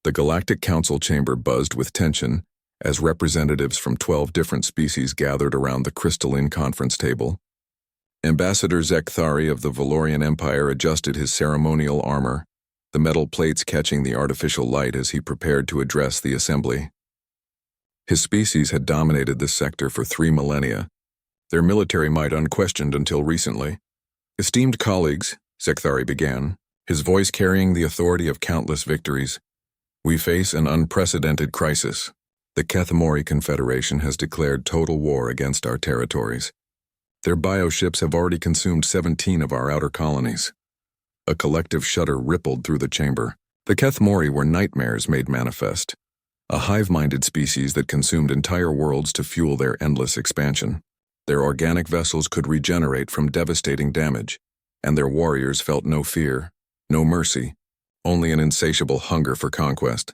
The Galactic Council chamber buzzed with tension as representatives from 12 different species gathered around the crystalline conference table. Ambassador Zekthari of the Valorian Empire adjusted his ceremonial armor, the metal plates catching the artificial light as he prepared to address the assembly. His species had dominated this sector for 3 millennia, their military might unquestioned until recently. Esteemed colleagues, Zekthari began, his voice carrying the authority of countless victories, we face an unprecedented crisis. The Kethmori Confederation has declared total war against our territories. Their bioships have already consumed 17 of our outer colonies. A collective shudder rippled through the chamber. The Kethmori were nightmares made manifest, a hive-minded species that consumed entire worlds to fuel their endless expansion. Their organic vessels could regenerate from devastating damage, and their warriors felt no fear, no mercy, only an insatiable hunger for conquest.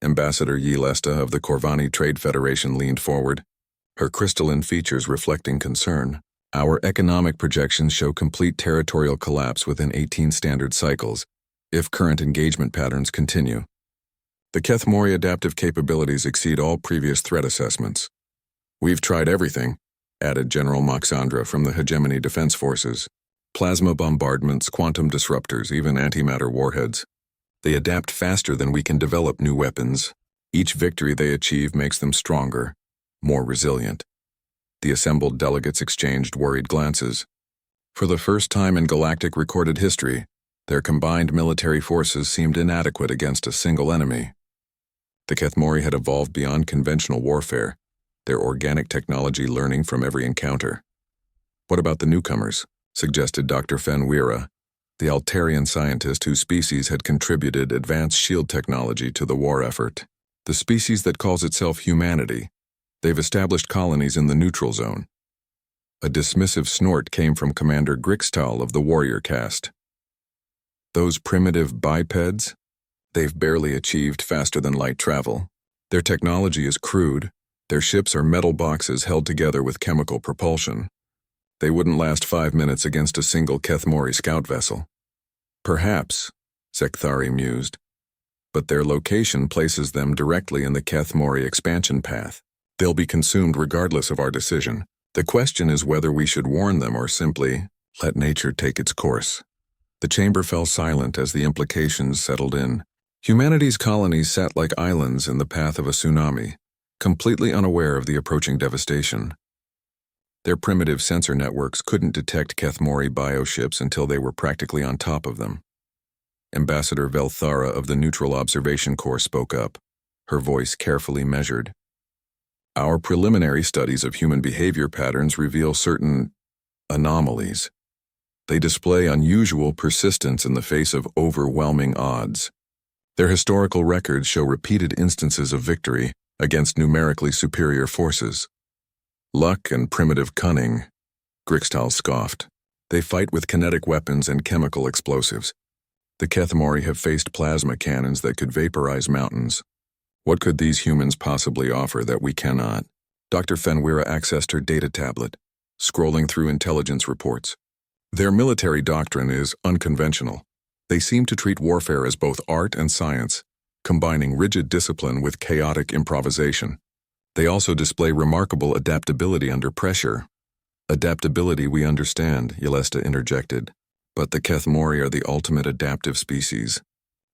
Ambassador Yelesta of the Corvani Trade Federation leaned forward, her crystalline features reflecting concern. Our economic projections show complete territorial collapse within 18 standard cycles, if current engagement patterns continue. The Kethmori adaptive capabilities exceed all previous threat assessments. We've tried everything, added General Moxandra from the Hegemony Defense Forces. Plasma bombardments, quantum disruptors, even antimatter warheads. They adapt faster than we can develop new weapons. Each victory they achieve makes them stronger, more resilient. The assembled delegates exchanged worried glances. For the first time in galactic recorded history, their combined military forces seemed inadequate against a single enemy. The Kethmori had evolved beyond conventional warfare, their organic technology learning from every encounter. What about the newcomers? Suggested Dr. Fenwira, the Altarian scientist whose species had contributed advanced shield technology to the war effort. The species that calls itself humanity. They've established colonies in the neutral zone. A dismissive snort came from Commander Grixtal of the warrior caste. Those primitive bipeds? They've barely achieved faster-than-light travel. Their technology is crude. Their ships are metal boxes held together with chemical propulsion. They wouldn't last 5 minutes against a single Kethmori scout vessel. Perhaps, Zekthari mused, but their location places them directly in the Kethmori expansion path. They'll be consumed regardless of our decision. The question is whether we should warn them or simply let nature take its course. The chamber fell silent as the implications settled in. Humanity's colonies sat like islands in the path of a tsunami, completely unaware of the approaching devastation. Their primitive sensor networks couldn't detect Kethmori bioships until they were practically on top of them. Ambassador Velthara of the Neutral Observation Corps spoke up, her voice carefully measured. Our preliminary studies of human behavior patterns reveal certain anomalies. They display unusual persistence in the face of overwhelming odds. Their historical records show repeated instances of victory against numerically superior forces. Luck and primitive cunning, Grixtal scoffed. They fight with kinetic weapons and chemical explosives. The Kethmori have faced plasma cannons that could vaporize mountains. What could these humans possibly offer that we cannot? Dr. Fenwira accessed her data tablet, scrolling through intelligence reports. Their military doctrine is unconventional. They seem to treat warfare as both art and science, combining rigid discipline with chaotic improvisation. They also display remarkable adaptability under pressure. Adaptability we understand, Yelesta interjected, but the Kethmori are the ultimate adaptive species.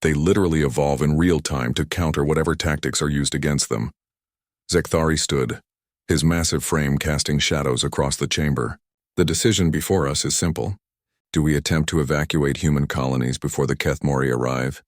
They literally evolve in real time to counter whatever tactics are used against them. Zekthari stood, his massive frame casting shadows across the chamber. The decision before us is simple. Do we attempt to evacuate human colonies before the Kethmori arrive,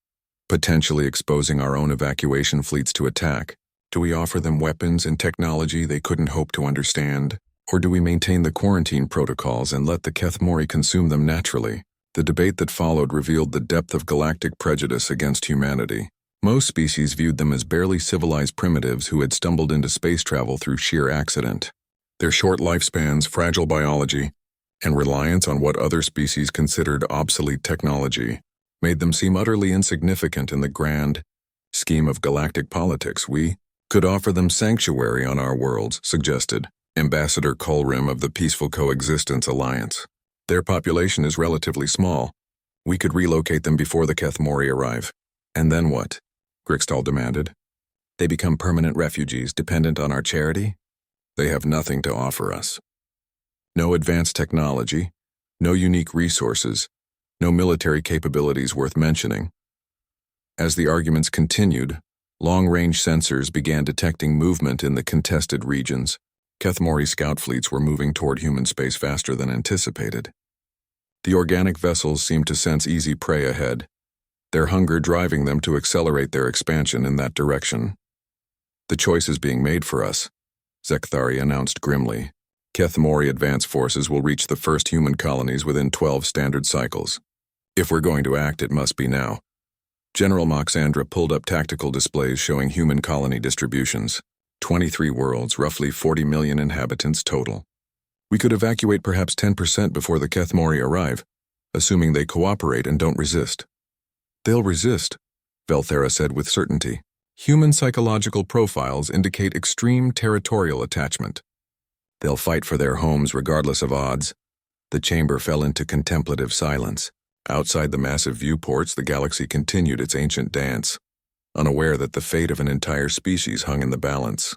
potentially exposing our own evacuation fleets to attack? Do we offer them weapons and technology they couldn't hope to understand? Or do we maintain the quarantine protocols and let the Kethmori consume them naturally? The debate that followed revealed the depth of galactic prejudice against humanity. Most species viewed them as barely civilized primitives who had stumbled into space travel through sheer accident. Their short lifespans, fragile biology, and reliance on what other species considered obsolete technology made them seem utterly insignificant in the grand scheme of galactic politics. We could offer them sanctuary on our worlds, suggested Ambassador Colrim of the Peaceful Coexistence Alliance. Their population is relatively small. We could relocate them before the Kethmori arrive. And then what? Grixtal demanded. They become permanent refugees dependent on our charity? They have nothing to offer us. No advanced technology, no unique resources, no military capabilities worth mentioning. As the arguments continued, long-range sensors began detecting movement in the contested regions. Kethmori scout fleets were moving toward human space faster than anticipated. The organic vessels seemed to sense easy prey ahead, their hunger driving them to accelerate their expansion in that direction. The choice is being made for us, Zekthari announced grimly. Kethmori advance forces will reach the first human colonies within 12 standard cycles. If we're going to act, it must be now. General Moxandra pulled up tactical displays showing human colony distributions. 23 worlds, roughly 40 million inhabitants total. We could evacuate perhaps 10% before the Kethmori arrive, assuming they cooperate and don't resist. They'll resist, Velthera said with certainty. Human psychological profiles indicate extreme territorial attachment. They'll fight for their homes regardless of odds. The chamber fell into contemplative silence. Outside the massive viewports, the galaxy continued its ancient dance, unaware that the fate of an entire species hung in the balance.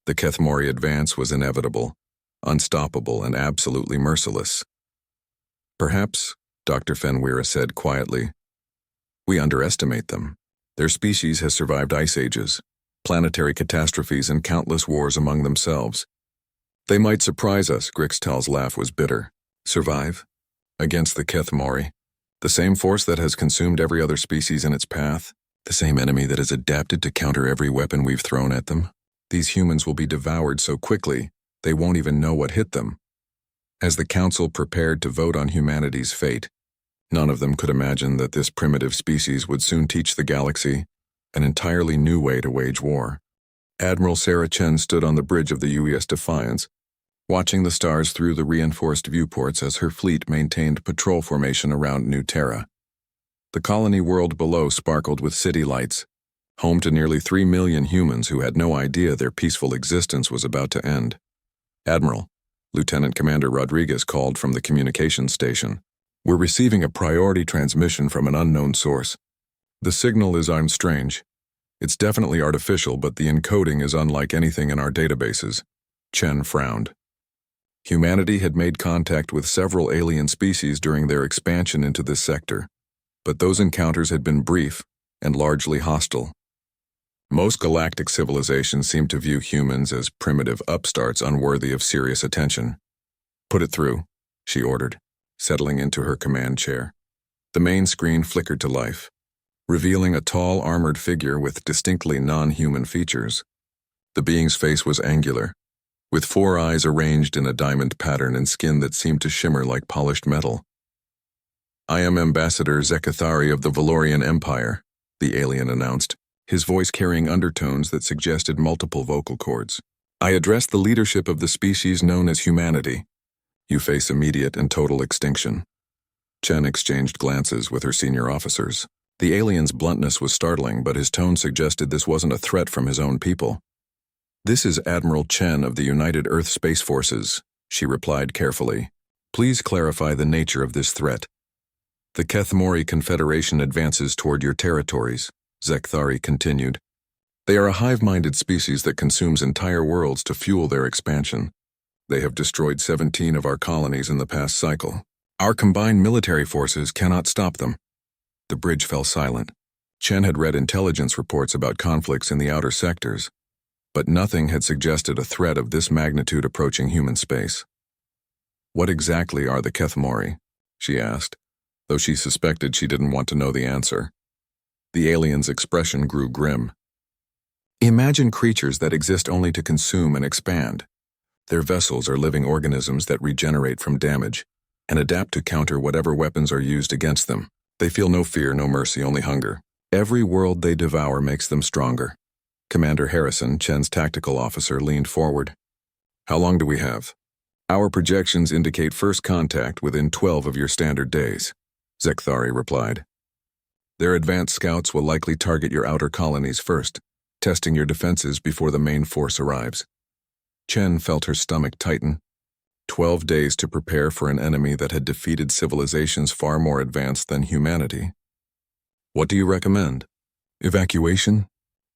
The Kethmori advance was inevitable, unstoppable, and absolutely merciless. Perhaps, Dr. Fenwira said quietly, we underestimate them. Their species has survived ice ages, planetary catastrophes, and countless wars among themselves. They might surprise us, Grixtal's laugh was bitter. Survive? Against the Kethmori, the same force that has consumed every other species in its path, the same enemy that has adapted to counter every weapon we've thrown at them. These humans will be devoured so quickly, they won't even know what hit them. As the Council prepared to vote on humanity's fate, none of them could imagine that this primitive species would soon teach the galaxy an entirely new way to wage war. Admiral Sarah Chen stood on the bridge of the UES Defiance, watching the stars through the reinforced viewports as her fleet maintained patrol formation around New Terra. The colony world below sparkled with city lights, home to nearly 3 million humans who had no idea their peaceful existence was about to end. Admiral, Lieutenant Commander Rodriguez called from the communications station. We're receiving a priority transmission from an unknown source. The signal is strange. It's definitely artificial, but the encoding is unlike anything in our databases. Chen frowned. Humanity had made contact with several alien species during their expansion into this sector, but those encounters had been brief and largely hostile. Most galactic civilizations seem to view humans as primitive upstarts unworthy of serious attention. Put it through, she ordered, settling into her command chair. The main screen flickered to life, revealing a tall, armored figure with distinctly non-human features. The being's face was angular, with 4 eyes arranged in a diamond pattern and skin that seemed to shimmer like polished metal. I am Ambassador Zekthari of the Valorian Empire, the alien announced, his voice carrying undertones that suggested multiple vocal cords. I address the leadership of the species known as humanity. You face immediate and total extinction. Chen exchanged glances with her senior officers. The alien's bluntness was startling, but his tone suggested this wasn't a threat from his own people. This is Admiral Chen of the United Earth Space Forces, she replied carefully. Please clarify the nature of this threat. The Kethmori Confederation advances toward your territories, Zekthari continued. They are a hive-minded species that consumes entire worlds to fuel their expansion. They have destroyed 17 of our colonies in the past cycle. Our combined military forces cannot stop them. The bridge fell silent. Chen had read intelligence reports about conflicts in the outer sectors, but nothing had suggested a threat of this magnitude approaching human space. What exactly are the Kethmori? She asked, though she suspected she didn't want to know the answer. The alien's expression grew grim. Imagine creatures that exist only to consume and expand. Their vessels are living organisms that regenerate from damage and adapt to counter whatever weapons are used against them. They feel no fear, no mercy, only hunger. Every world they devour makes them stronger. Commander Harrison, Chen's tactical officer, leaned forward. How long do we have? Our projections indicate first contact within 12 of your standard days, Zekthari replied. Their advanced scouts will likely target your outer colonies first, testing your defenses before the main force arrives. Chen felt her stomach tighten. 12 days to prepare for an enemy that had defeated civilizations far more advanced than humanity. What do you recommend? Evacuation?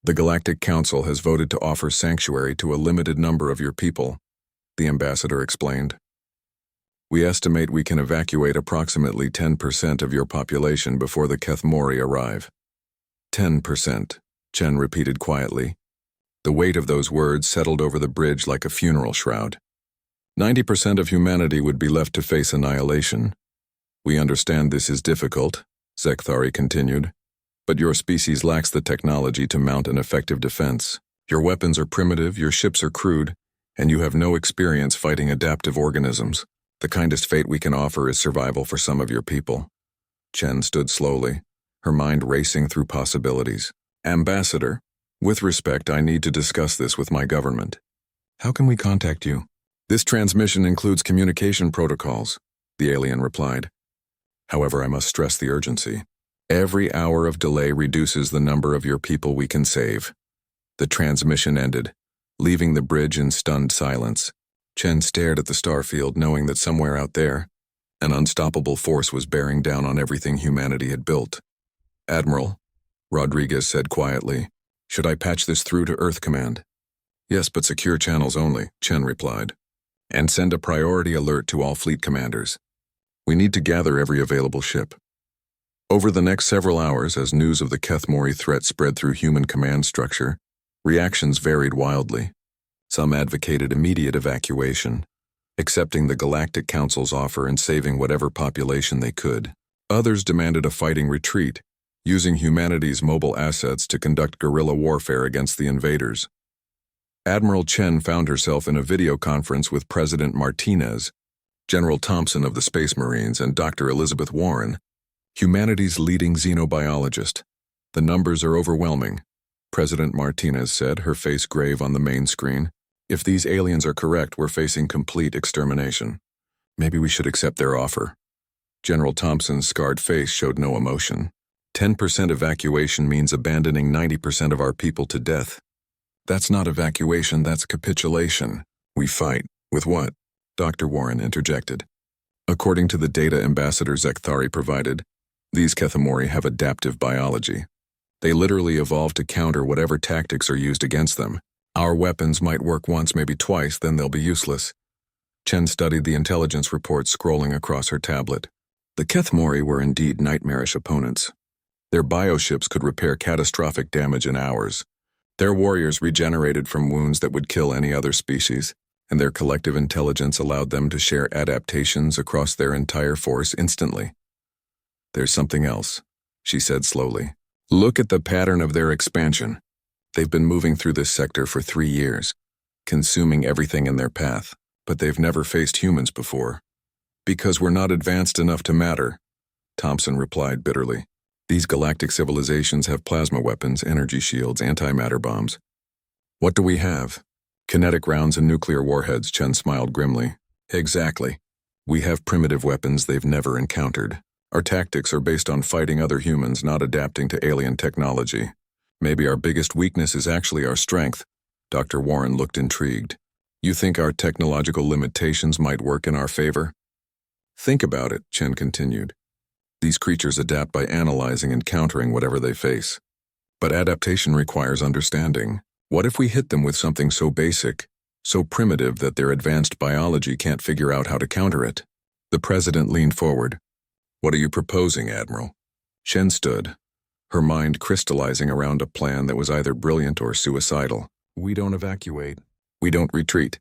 The Galactic Council has voted to offer sanctuary to a limited number of your people, the ambassador explained. We estimate we can evacuate approximately 10% of your population before the Kethmori arrive. 10%, Chen repeated quietly. The weight of those words settled over the bridge like a funeral shroud. 90% of humanity would be left to face annihilation. We understand this is difficult, Zekthari continued, but your species lacks the technology to mount an effective defense. Your weapons are primitive, your ships are crude, and you have no experience fighting adaptive organisms. The kindest fate we can offer is survival for some of your people. Chen stood slowly, her mind racing through possibilities. Ambassador, with respect, I need to discuss this with my government. How can we contact you? This transmission includes communication protocols, the alien replied. However, I must stress the urgency. Every hour of delay reduces the number of your people we can save. The transmission ended, leaving the bridge in stunned silence. Chen stared at the starfield, knowing that somewhere out there, an unstoppable force was bearing down on everything humanity had built. Admiral, Rodriguez said quietly, should I patch this through to Earth Command? Yes, but secure channels only, Chen replied. And send a priority alert to all fleet commanders. We need to gather every available ship. Over the next several hours, as news of the Kethmori threat spread through human command structure, reactions varied wildly. Some advocated immediate evacuation, accepting the Galactic Council's offer and saving whatever population they could. Others demanded a fighting retreat, using humanity's mobile assets to conduct guerrilla warfare against the invaders. Admiral Chen found herself in a video conference with President Martinez, General Thompson of the Space Marines, and Dr. Elizabeth Warren, humanity's leading xenobiologist. The numbers are overwhelming, President Martinez said, her face grave on the main screen. If these aliens are correct, we're facing complete extermination. Maybe we should accept their offer. General Thompson's scarred face showed no emotion. 10% evacuation means abandoning 90% of our people to death. That's not evacuation, that's capitulation. We fight. With what? Dr. Warren interjected. According to the data Ambassador Zekthari provided, these Kethmori have adaptive biology. They literally evolved to counter whatever tactics are used against them. Our weapons might work once, maybe twice, then they'll be useless. Chen studied the intelligence report scrolling across her tablet. The Kethmori were indeed nightmarish opponents. Their bioships could repair catastrophic damage in hours. Their warriors regenerated from wounds that would kill any other species, and their collective intelligence allowed them to share adaptations across their entire force instantly. There's something else, she said slowly. Look at the pattern of their expansion. They've been moving through this sector for 3 years, consuming everything in their path, but they've never faced humans before. Because we're not advanced enough to matter, Thompson replied bitterly. These galactic civilizations have plasma weapons, energy shields, antimatter bombs. What do we have? Kinetic rounds and nuclear warheads, Chen smiled grimly. Exactly. We have primitive weapons they've never encountered. Our tactics are based on fighting other humans, not adapting to alien technology. Maybe our biggest weakness is actually our strength. Dr. Warren looked intrigued. You think our technological limitations might work in our favor? Think about it, Chen continued. These creatures adapt by analyzing and countering whatever they face. But adaptation requires understanding. What if we hit them with something so basic, so primitive that their advanced biology can't figure out how to counter it? The president leaned forward. What are you proposing, Admiral? Chen stood, her mind crystallizing around a plan that was either brilliant or suicidal. We don't evacuate. We don't retreat.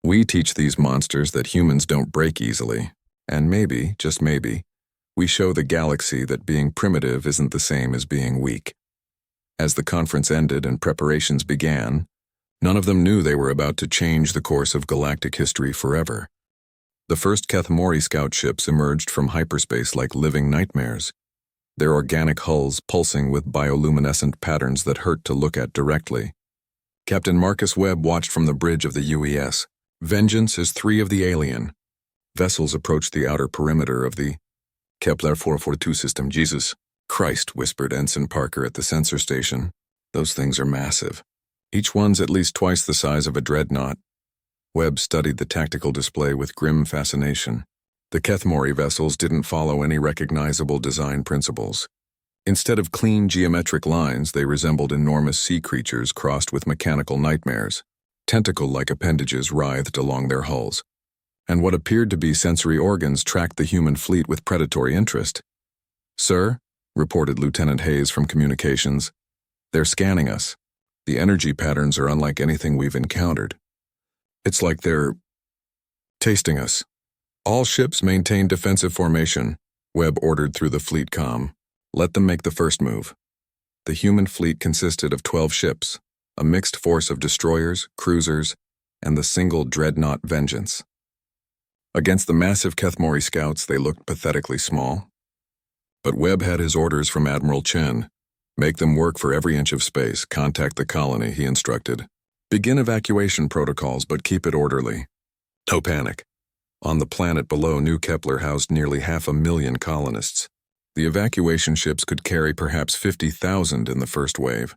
We teach these monsters that humans don't break easily. And maybe, just maybe, we show the galaxy that being primitive isn't the same as being weak. As the conference ended and preparations began, none of them knew they were about to change the course of galactic history forever. The first Kethmori scout ships emerged from hyperspace like living nightmares, their organic hulls pulsing with bioluminescent patterns that hurt to look at directly. Captain Marcus Webb watched from the bridge of the UES. Vengeance is 3 of the alien. Vessels approached the outer perimeter of the Kepler 442 system. Jesus Christ, whispered Ensign Parker at the sensor station. Those things are massive. Each one's at least twice the size of a dreadnought. Webb studied the tactical display with grim fascination. The Kethmori vessels didn't follow any recognizable design principles. Instead of clean geometric lines, they resembled enormous sea creatures crossed with mechanical nightmares. Tentacle-like appendages writhed along their hulls, and what appeared to be sensory organs tracked the human fleet with predatory interest. "Sir," reported Lieutenant Hayes from communications, "they're scanning us. The energy patterns are unlike anything we've encountered. It's like they're tasting us." "All ships maintain defensive formation," Webb ordered through the fleet comm. "Let them make the first move." The human fleet consisted of 12 ships, a mixed force of destroyers, cruisers, and the single dreadnought Vengeance. Against the massive Kethmori scouts, they looked pathetically small. But Webb had his orders from Admiral Chen. "Make them work for every inch of space. Contact the colony," he instructed. "Begin evacuation protocols, but keep it orderly. No panic." On the planet below, New Kepler housed nearly 500,000 colonists. The evacuation ships could carry perhaps 50,000 in the first wave.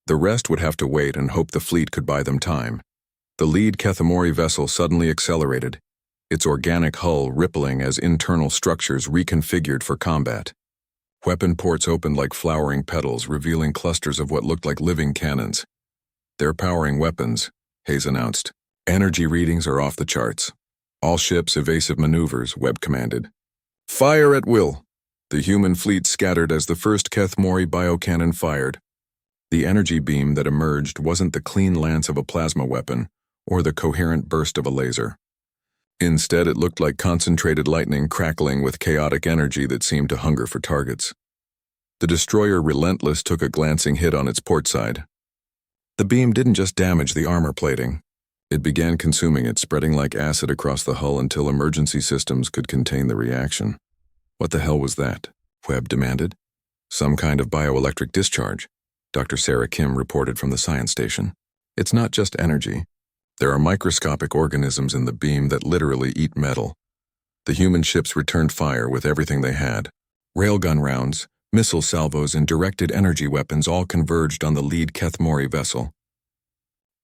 The rest would have to wait and hope the fleet could buy them time. The lead Kethmori vessel suddenly accelerated, its organic hull rippling as internal structures reconfigured for combat. Weapon ports opened like flowering petals, revealing clusters of what looked like living cannons. "They're powering weapons," Hayes announced. "Energy readings are off the charts. All ships evasive maneuvers," Webb commanded. "Fire at will." The human fleet scattered as the first Kethmori biocannon fired. The energy beam that emerged wasn't the clean lance of a plasma weapon or the coherent burst of a laser. Instead, it looked like concentrated lightning crackling with chaotic energy that seemed to hunger for targets. The destroyer Relentless took a glancing hit on its port side. The beam didn't just damage the armor plating. It began consuming it, spreading like acid across the hull until emergency systems could contain the reaction. "What the hell was that?" Webb demanded. "Some kind of bioelectric discharge," Dr. Sarah Kim reported from the science station. "It's not just energy. There are microscopic organisms in the beam that literally eat metal." The human ships returned fire with everything they had. Railgun rounds, missile salvos, and directed energy weapons all converged on the lead Kethmori vessel.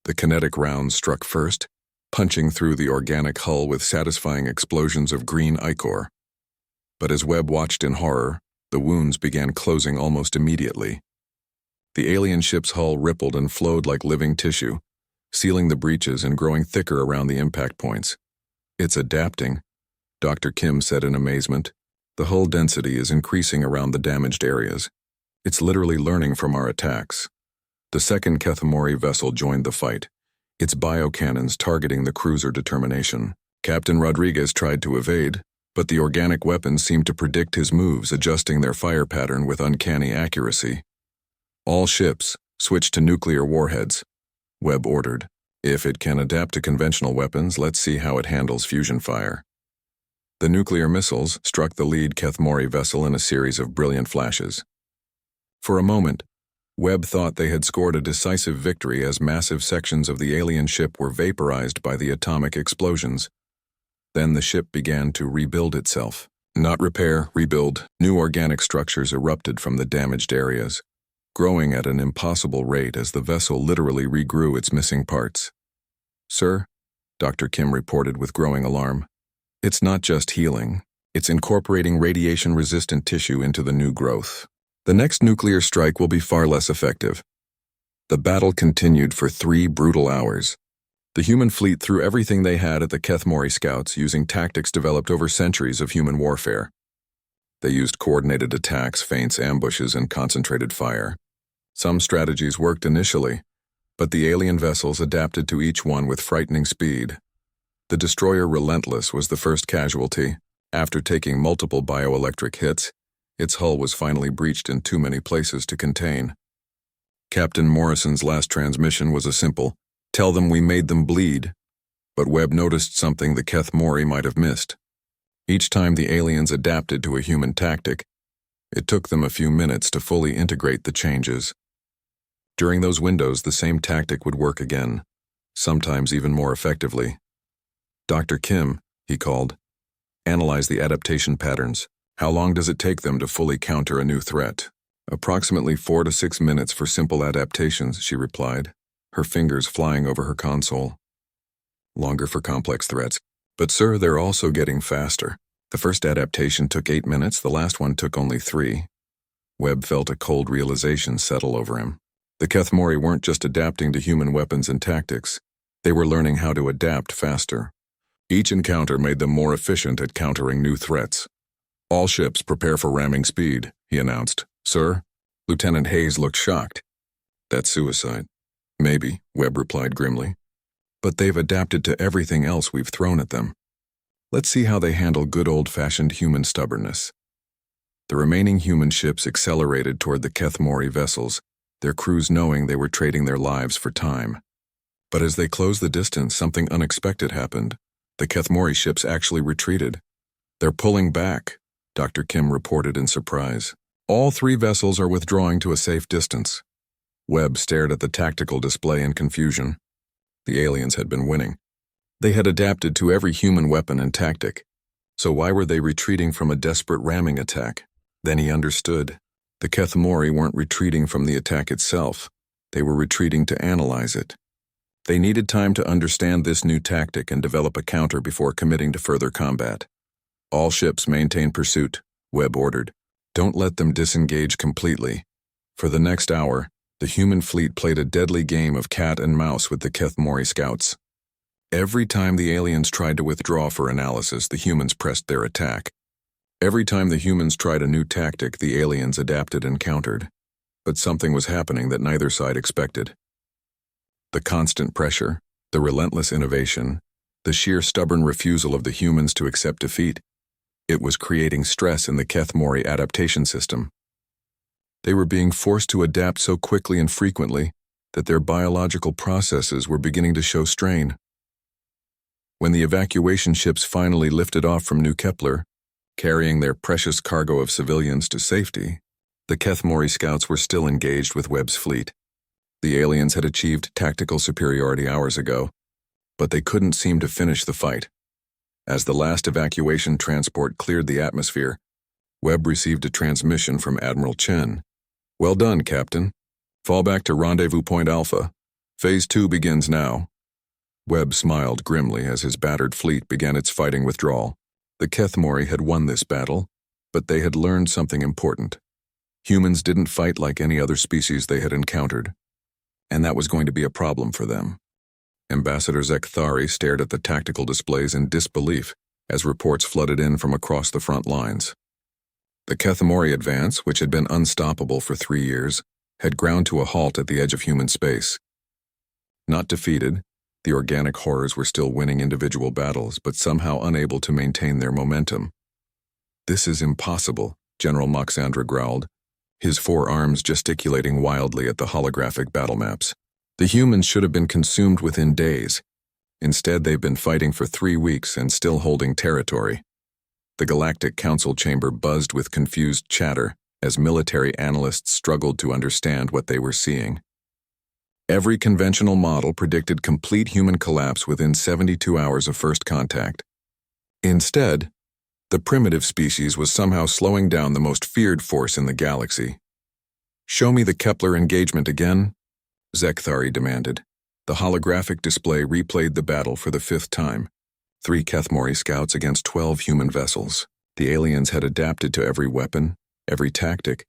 The kinetic rounds struck first, punching through the organic hull with satisfying explosions of green ichor. But as Webb watched in horror, the wounds began closing almost immediately. The alien ship's hull rippled and flowed like living tissue, sealing the breaches and growing thicker around the impact points. "It's adapting," Dr. Kim said in amazement. "The hull density is increasing around the damaged areas. It's literally learning from our attacks." The second Kethmori vessel joined the fight, its biocannons targeting the cruiser Determination. Captain Rodriguez tried to evade, but the organic weapons seemed to predict his moves, adjusting their fire pattern with uncanny accuracy. "All ships, switch to nuclear warheads," Webb ordered. "If it can adapt to conventional weapons, let's see how it handles fusion fire." The nuclear missiles struck the lead Kethmori vessel in a series of brilliant flashes. For a moment, Webb thought they had scored a decisive victory as massive sections of the alien ship were vaporized by the atomic explosions. Then the ship began to rebuild itself. Not repair, rebuild. New organic structures erupted from the damaged areas, growing at an impossible rate as the vessel literally regrew its missing parts. "Sir," Dr. Kim reported with growing alarm, "it's not just healing. It's incorporating radiation-resistant tissue into the new growth. The next nuclear strike will be far less effective." The battle continued for 3 brutal hours. The human fleet threw everything they had at the Kethmori scouts using tactics developed over centuries of human warfare. They used coordinated attacks, feints, ambushes, and concentrated fire. Some strategies worked initially, but the alien vessels adapted to each one with frightening speed. The destroyer Relentless was the first casualty. After taking multiple bioelectric hits, its hull was finally breached in too many places to contain. Captain Morrison's last transmission was a simple, "Tell them we made them bleed." But Webb noticed something the Kethmori might have missed. Each time the aliens adapted to a human tactic, it took them a few minutes to fully integrate the changes. During those windows, the same tactic would work again, sometimes even more effectively. "Dr. Kim," he called, "analyze the adaptation patterns. How long does it take them to fully counter a new threat?" "Approximately 4 to 6 minutes for simple adaptations," she replied, her fingers flying over her console. "Longer for complex threats. But sir, they're also getting faster. The first adaptation took 8 minutes, the last one took only 3. Webb felt a cold realization settle over him. The Kethmori weren't just adapting to human weapons and tactics. They were learning how to adapt faster. Each encounter made them more efficient at countering new threats. "All ships prepare for ramming speed," he announced. "Sir?" Lieutenant Hayes looked shocked. "That's suicide." "Maybe," Webb replied grimly. "But they've adapted to everything else we've thrown at them. Let's see how they handle good old-fashioned human stubbornness." The remaining human ships accelerated toward the Kethmori vessels, their crews knowing they were trading their lives for time. But as they closed the distance, something unexpected happened. The Kethmori ships actually retreated. "They're pulling back," Dr. Kim reported in surprise. "All 3 vessels are withdrawing to a safe distance." Webb stared at the tactical display in confusion. The aliens had been winning. They had adapted to every human weapon and tactic. So why were they retreating from a desperate ramming attack? Then he understood. The Kethmori weren't retreating from the attack itself. They were retreating to analyze it. They needed time to understand this new tactic and develop a counter before committing to further combat. "All ships maintain pursuit," Webb ordered. "Don't let them disengage completely." For the next hour, the human fleet played a deadly game of cat and mouse with the Kethmori scouts. Every time the aliens tried to withdraw for analysis, the humans pressed their attack. Every time the humans tried a new tactic, the aliens adapted and countered. But something was happening that neither side expected. The constant pressure, the relentless innovation, the sheer stubborn refusal of the humans to accept defeat. It was creating stress in the Kethmori adaptation system. They were being forced to adapt so quickly and frequently that their biological processes were beginning to show strain. When the evacuation ships finally lifted off from New Kepler, carrying their precious cargo of civilians to safety, the Kethmori scouts were still engaged with Webb's fleet. The aliens had achieved tactical superiority hours ago, but they couldn't seem to finish the fight. As the last evacuation transport cleared the atmosphere, Webb received a transmission from Admiral Chen. "Well done, Captain. Fall back to Rendezvous Point Alpha. Phase 2 begins now." Webb smiled grimly as his battered fleet began its fighting withdrawal. The Kethmori had won this battle, but they had learned something important. Humans didn't fight like any other species they had encountered, and that was going to be a problem for them. Ambassador Zekthari stared at the tactical displays in disbelief as reports flooded in from across the front lines. The Kethmori advance, which had been unstoppable for 3 years, had ground to a halt at the edge of human space. Not defeated, the organic horrors were still winning individual battles, but somehow unable to maintain their momentum. "This is impossible," General Moxandra growled, his 4 arms gesticulating wildly at the holographic battle maps. "The humans should have been consumed within days. Instead, they've been fighting for 3 weeks and still holding territory." The Galactic Council chamber buzzed with confused chatter as military analysts struggled to understand what they were seeing. Every conventional model predicted complete human collapse within 72 hours of first contact. Instead, the primitive species was somehow slowing down the most feared force in the galaxy. "Show me the Kepler engagement again," Zekthari demanded. The holographic display replayed the battle for the 5th time. 3 Kethmori scouts against 12 human vessels. The aliens had adapted to every weapon, every tactic,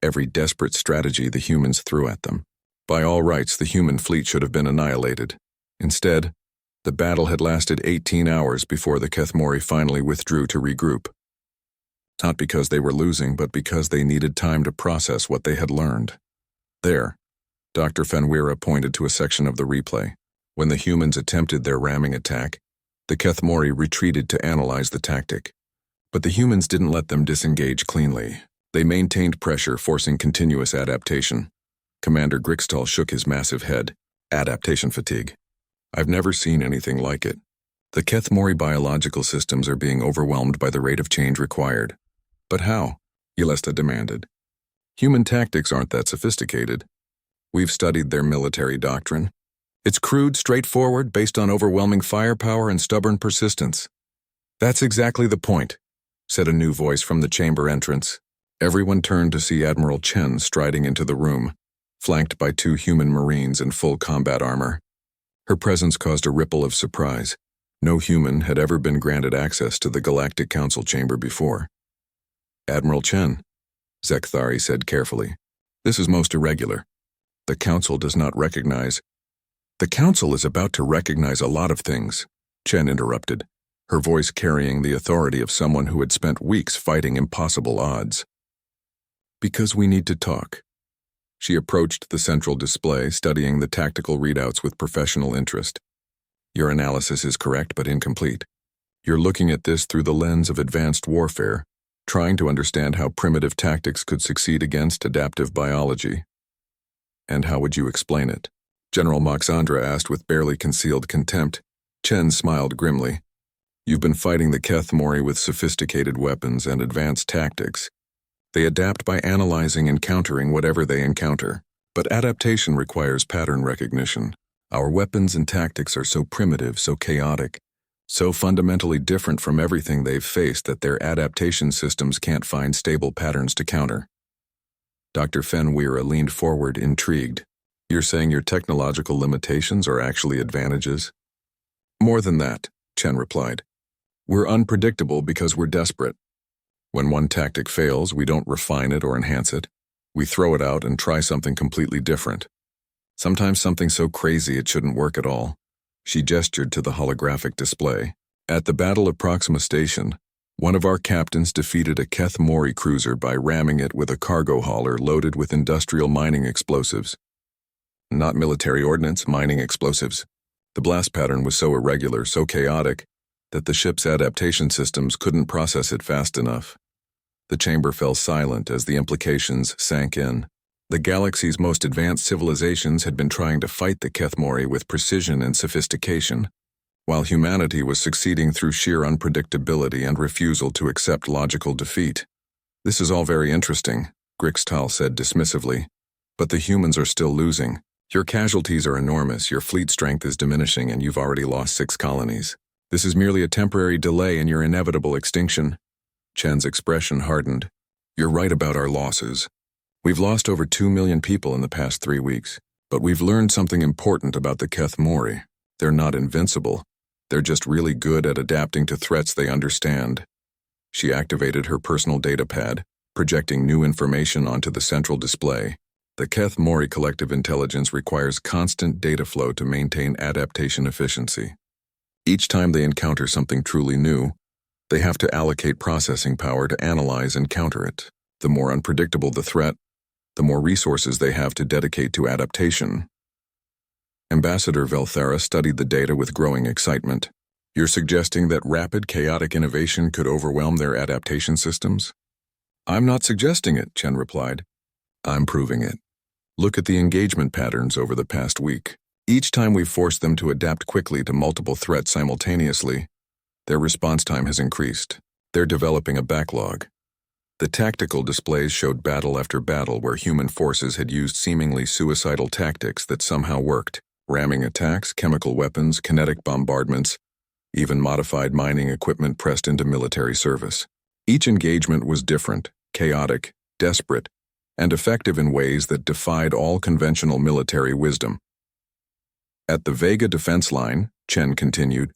every desperate strategy the humans threw at them. By all rights, the human fleet should have been annihilated. Instead, the battle had lasted 18 hours before the Kethmori finally withdrew to regroup. Not because they were losing, but because they needed time to process what they had learned. There, Dr. Fenwira pointed to a section of the replay. When the humans attempted their ramming attack, the Kethmori retreated to analyze the tactic. But the humans didn't let them disengage cleanly. They maintained pressure, forcing continuous adaptation. Commander Grixtal shook his massive head. "Adaptation fatigue. I've never seen anything like it. The Kethmori biological systems are being overwhelmed by the rate of change required." "But how?" Yelesta demanded. "Human tactics aren't that sophisticated. We've studied their military doctrine. It's crude, straightforward, based on overwhelming firepower and stubborn persistence." "That's exactly the point," said a new voice from the chamber entrance. Everyone turned to see Admiral Chen striding into the room, flanked by 2 human Marines in full combat armor. Her presence caused a ripple of surprise. No human had ever been granted access to the Galactic Council chamber before. "Admiral Chen." Zekthari said carefully. This is most irregular. The Council does not recognize. The Council is about to recognize a lot of things, Chen interrupted, her voice carrying the authority of someone who had spent weeks fighting impossible odds. Because we need to talk. She approached the central display, studying the tactical readouts with professional interest. Your analysis is correct but incomplete. You're looking at this through the lens of advanced warfare, trying to understand how primitive tactics could succeed against adaptive biology. And how would you explain it? General Moxandra asked with barely concealed contempt. Chen smiled grimly. You've been fighting the Keth Mori with sophisticated weapons and advanced tactics. They adapt by analyzing and countering whatever they encounter. But adaptation requires pattern recognition. Our weapons and tactics are so primitive, so chaotic, so fundamentally different from everything they've faced that their adaptation systems can't find stable patterns to counter. Dr. Fenweira leaned forward, intrigued. You're saying your technological limitations are actually advantages? More than that, Chen replied. We're unpredictable because we're desperate. When one tactic fails, we don't refine it or enhance it. We throw it out and try something completely different. Sometimes something so crazy it shouldn't work at all. She gestured to the holographic display. At the Battle of Proxima Station, one of our captains defeated a Keth Mori cruiser by ramming it with a cargo hauler loaded with industrial mining explosives. Not military ordnance, mining explosives. The blast pattern was so irregular, so chaotic, that the ship's adaptation systems couldn't process it fast enough. The chamber fell silent as the implications sank in. The galaxy's most advanced civilizations had been trying to fight the Keth Mori with precision and sophistication, while humanity was succeeding through sheer unpredictability and refusal to accept logical defeat. This is all very interesting, Grixtal said dismissively, but the humans are still losing. Your casualties are enormous, your fleet strength is diminishing, and you've already lost 6 colonies. This is merely a temporary delay in your inevitable extinction. Chen's expression hardened. You're right about our losses. We've lost over 2 million people in the past 3 weeks, but we've learned something important about the Keth Mori. They're not invincible. They're just really good at adapting to threats they understand. She activated her personal data pad, projecting new information onto the central display. The Keth Mori collective intelligence requires constant data flow to maintain adaptation efficiency. Each time they encounter something truly new, they have to allocate processing power to analyze and counter it. The more unpredictable the threat, the more resources they have to dedicate to adaptation. Ambassador Velthara studied the data with growing excitement. You're suggesting that rapid, chaotic innovation could overwhelm their adaptation systems? I'm not suggesting it, Chen replied. I'm proving it. Look at the engagement patterns over the past week. Each time we've forced them to adapt quickly to multiple threats simultaneously, their response time has increased. They're developing a backlog. The tactical displays showed battle after battle where human forces had used seemingly suicidal tactics that somehow worked. Ramming attacks, chemical weapons, kinetic bombardments, even modified mining equipment pressed into military service. Each engagement was different, chaotic, desperate, and effective in ways that defied all conventional military wisdom. At the Vega defense line, Chen continued,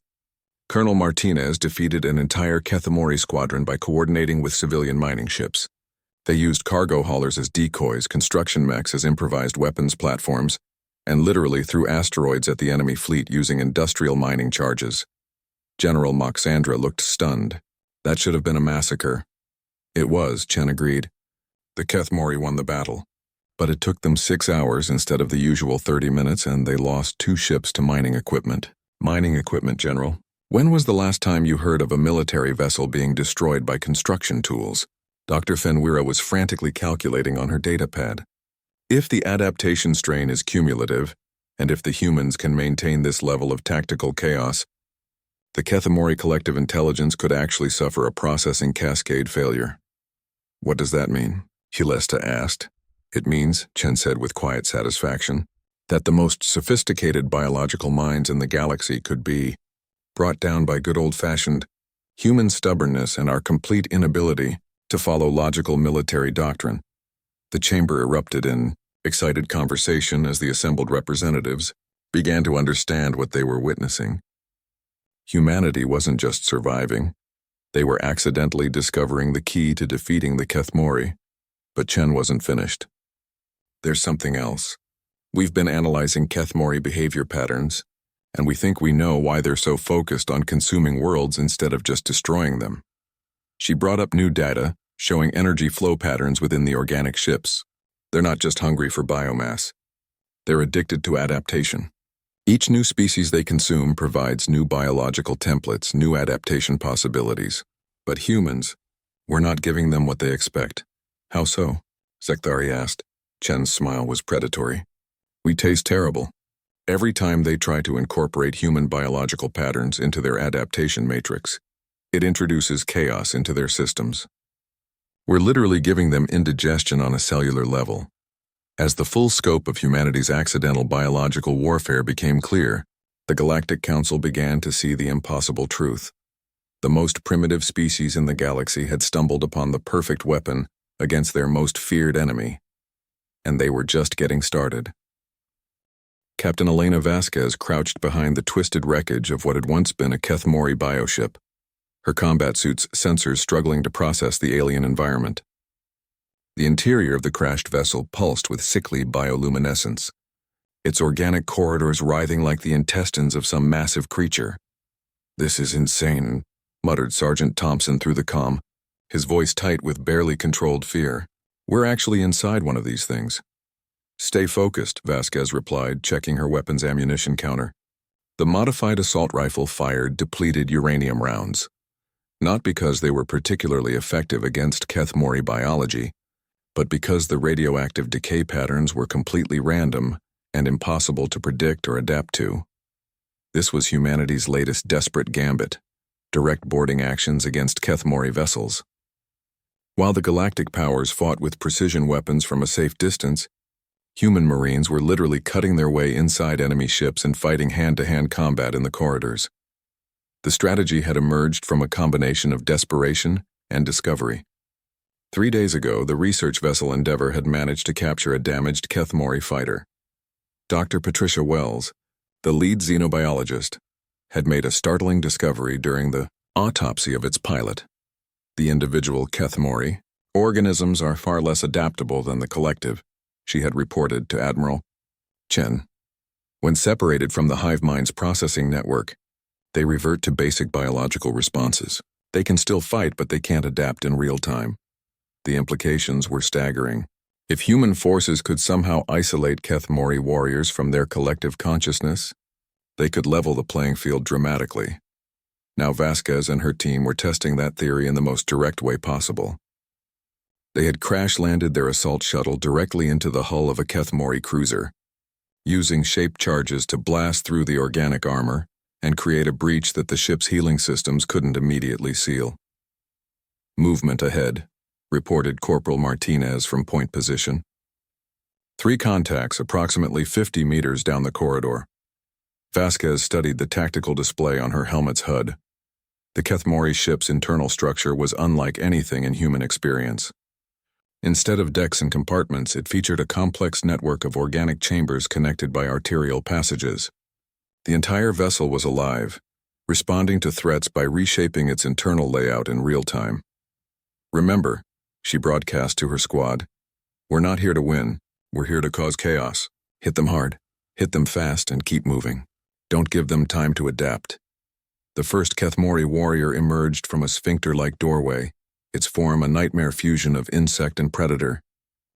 Colonel Martinez defeated an entire Keth Mori squadron by coordinating with civilian mining ships. They used cargo haulers as decoys, construction mechs as improvised weapons platforms, and literally threw asteroids at the enemy fleet using industrial mining charges. General Moxandra looked stunned. That should have been a massacre. It was, Chen agreed. The Keth Mori won the battle. But it took them 6 hours instead of the usual 30 minutes, and they lost 2 ships to mining equipment. Mining equipment, General. When was the last time you heard of a military vessel being destroyed by construction tools? Dr. Fenweira was frantically calculating on her data pad. If the adaptation strain is cumulative, and if the humans can maintain this level of tactical chaos, the Keth Mori collective intelligence could actually suffer a processing cascade failure. What does that mean? Hulesta asked. It means, Chen said with quiet satisfaction, that the most sophisticated biological minds in the galaxy could be brought down by good old-fashioned human stubbornness and our complete inability to follow logical military doctrine. The chamber erupted in excited conversation as the assembled representatives began to understand what they were witnessing. Humanity wasn't just surviving. They were accidentally discovering the key to defeating the Keth Mori. But Chen wasn't finished. There's something else. We've been analyzing Kethmori behavior patterns, and we think we know why they're so focused on consuming worlds instead of just destroying them. She brought up new data showing energy flow patterns within the organic ships. They're not just hungry for biomass. They're addicted to adaptation. Each new species they consume provides new biological templates, new adaptation possibilities. But humans, we're not giving them what they expect. How so? Zekthari asked. Chen's smile was predatory. We taste terrible. Every time they try to incorporate human biological patterns into their adaptation matrix, it introduces chaos into their systems. We're literally giving them indigestion on a cellular level. As the full scope of humanity's accidental biological warfare became clear, the Galactic Council began to see the impossible truth. The most primitive species in the galaxy had stumbled upon the perfect weapon against their most feared enemy. And they were just getting started. Captain Elena Vasquez crouched behind the twisted wreckage of what had once been a Kethmori bioship, her combat suit's sensors struggling to process the alien environment. The interior of the crashed vessel pulsed with sickly bioluminescence, its organic corridors writhing like the intestines of some massive creature. "This is insane," muttered Sergeant Thompson through the comm, his voice tight with barely controlled fear. "We're actually inside one of these things." "Stay focused," Vasquez replied, checking her weapon's ammunition counter. The modified assault rifle fired depleted uranium rounds. Not because they were particularly effective against Kethmori biology, but because the radioactive decay patterns were completely random and impossible to predict or adapt to. This was humanity's latest desperate gambit, direct boarding actions against Kethmori vessels. While the galactic powers fought with precision weapons from a safe distance, human Marines were literally cutting their way inside enemy ships and fighting hand-to-hand combat in the corridors. The strategy had emerged from a combination of desperation and discovery. 3 days ago, the research vessel Endeavour had managed to capture a damaged Kethmori fighter. Dr. Patricia Wells, the lead xenobiologist, had made a startling discovery during the autopsy of its pilot. The individual Kethmori organisms are far less adaptable than the collective, she had reported to Admiral Chen. When separated from the hive mind's processing network, they revert to basic biological responses. They can still fight, but they can't adapt in real time. The implications were staggering. If human forces could somehow isolate Kethmori warriors from their collective consciousness, they could level the playing field dramatically. Now Vasquez and her team were testing that theory in the most direct way possible. They had crash-landed their assault shuttle directly into the hull of a Kethmori cruiser, using shaped charges to blast through the organic armor and create a breach that the ship's healing systems couldn't immediately seal. "Movement ahead," reported Corporal Martinez from point position. 3 contacts approximately 50 meters down the corridor. Vasquez studied the tactical display on her helmet's HUD. The Kethmori ship's internal structure was unlike anything in human experience. Instead of decks and compartments, it featured a complex network of organic chambers connected by arterial passages. The entire vessel was alive, responding to threats by reshaping its internal layout in real time. "Remember," she broadcast to her squad, "we're not here to win, we're here to cause chaos. Hit them hard, hit them fast, and keep moving. Don't give them time to adapt." The first Kethmori warrior emerged from a sphincter-like doorway, its form a nightmare fusion of insect and predator.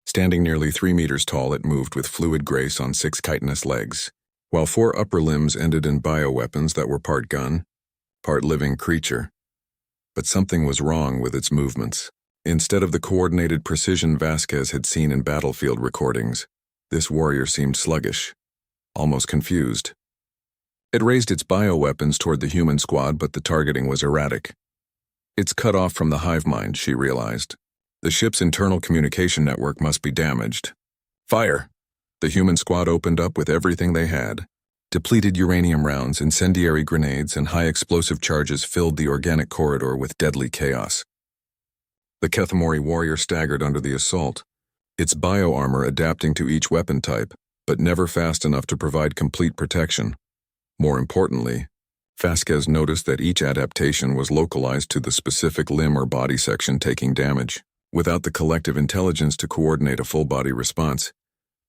Standing nearly 3 meters tall, it moved with fluid grace on 6 chitinous legs, while 4 upper limbs ended in bioweapons that were part gun, part living creature. But something was wrong with its movements. Instead of the coordinated precision Vasquez had seen in battlefield recordings, this warrior seemed sluggish, almost confused. It raised its bioweapons toward the human squad, but the targeting was erratic. It's cut off from the hive mind, she realized. The ship's internal communication network must be damaged. "Fire!" The human squad opened up with everything they had. Depleted uranium rounds, incendiary grenades, and high explosive charges filled the organic corridor with deadly chaos. The Kethmori warrior staggered under the assault, its bioarmor adapting to each weapon type, but never fast enough to provide complete protection. More importantly, Vasquez noticed that each adaptation was localized to the specific limb or body section taking damage. Without the collective intelligence to coordinate a full-body response,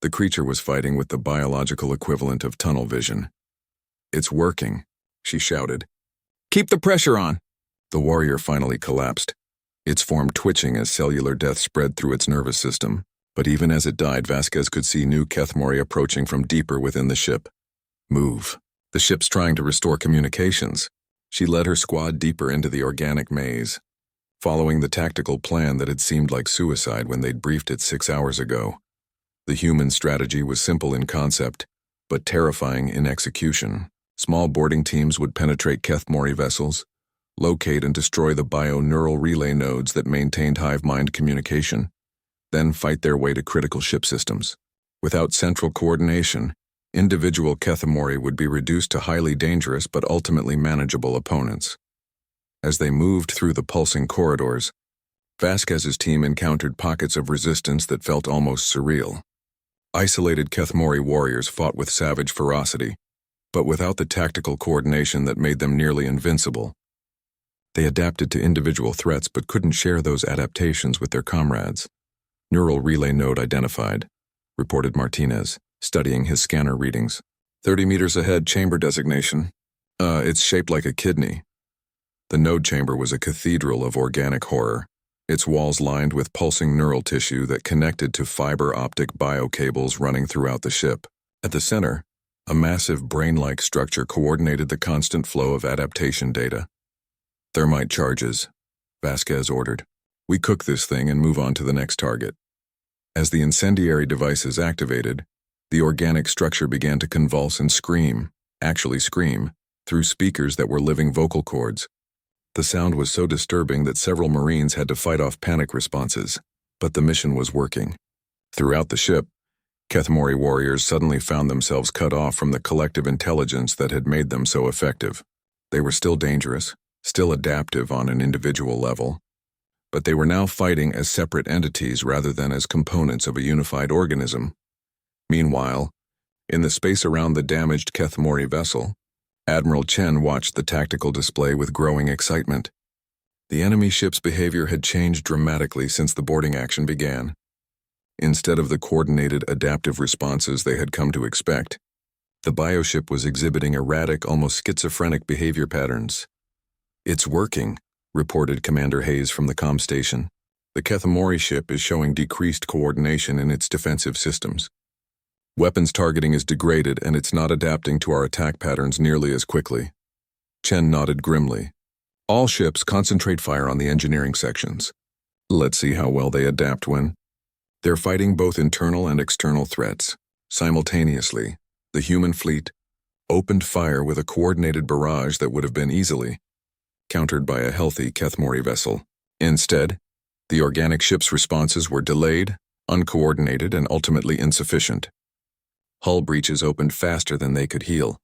the creature was fighting with the biological equivalent of tunnel vision. "It's working," she shouted. "Keep the pressure on!" The warrior finally collapsed, its form twitching as cellular death spread through its nervous system. But even as it died, Vasquez could see new Kethmori approaching from deeper within the ship. "Move. The ship's trying to restore communications." She led her squad deeper into the organic maze, following the tactical plan that had seemed like suicide when they'd briefed it 6 hours ago. The human strategy was simple in concept, but terrifying in execution. Small boarding teams would penetrate Kethmori vessels, locate and destroy the bio-neural relay nodes that maintained hive-mind communication, then fight their way to critical ship systems. Without central coordination, individual Kethmori would be reduced to highly dangerous but ultimately manageable opponents. As they moved through the pulsing corridors, Vasquez's team encountered pockets of resistance that felt almost surreal. Isolated Kethmori warriors fought with savage ferocity, but without the tactical coordination that made them nearly invincible. They adapted to individual threats but couldn't share those adaptations with their comrades. "Neural relay node identified," reported Martinez, studying his scanner readings. 30 meters ahead, chamber designation. It's shaped like a kidney." The node chamber was a cathedral of organic horror, its walls lined with pulsing neural tissue that connected to fiber optic biocables running throughout the ship. At the center, a massive brain-like structure coordinated the constant flow of adaptation data. "Thermite charges," Vasquez ordered. "We cook this thing and move on to the next target." As the incendiary devices activated, the organic structure began to convulse and actually scream, through speakers that were living vocal cords. The sound was so disturbing that several Marines had to fight off panic responses, but the mission was working. Throughout the ship, Kethmori warriors suddenly found themselves cut off from the collective intelligence that had made them so effective. They were still dangerous, still adaptive on an individual level, but they were now fighting as separate entities rather than as components of a unified organism. Meanwhile, in the space around the damaged Kethmori vessel, Admiral Chen watched the tactical display with growing excitement. The enemy ship's behavior had changed dramatically since the boarding action began. Instead of the coordinated adaptive responses they had come to expect, the bioship was exhibiting erratic, almost schizophrenic behavior patterns. "It's working," reported Commander Hayes from the comm station. "The Kethmori ship is showing decreased coordination in its defensive systems. Weapons targeting is degraded and it's not adapting to our attack patterns nearly as quickly." Chen nodded grimly. "All ships concentrate fire on the engineering sections. Let's see how well they adapt when..." They're fighting both internal and external threats. Simultaneously, the human fleet opened fire with a coordinated barrage that would have been easily countered by a healthy Kethmori vessel. Instead, the organic ship's responses were delayed, uncoordinated, and ultimately insufficient. Hull breaches opened faster than they could heal,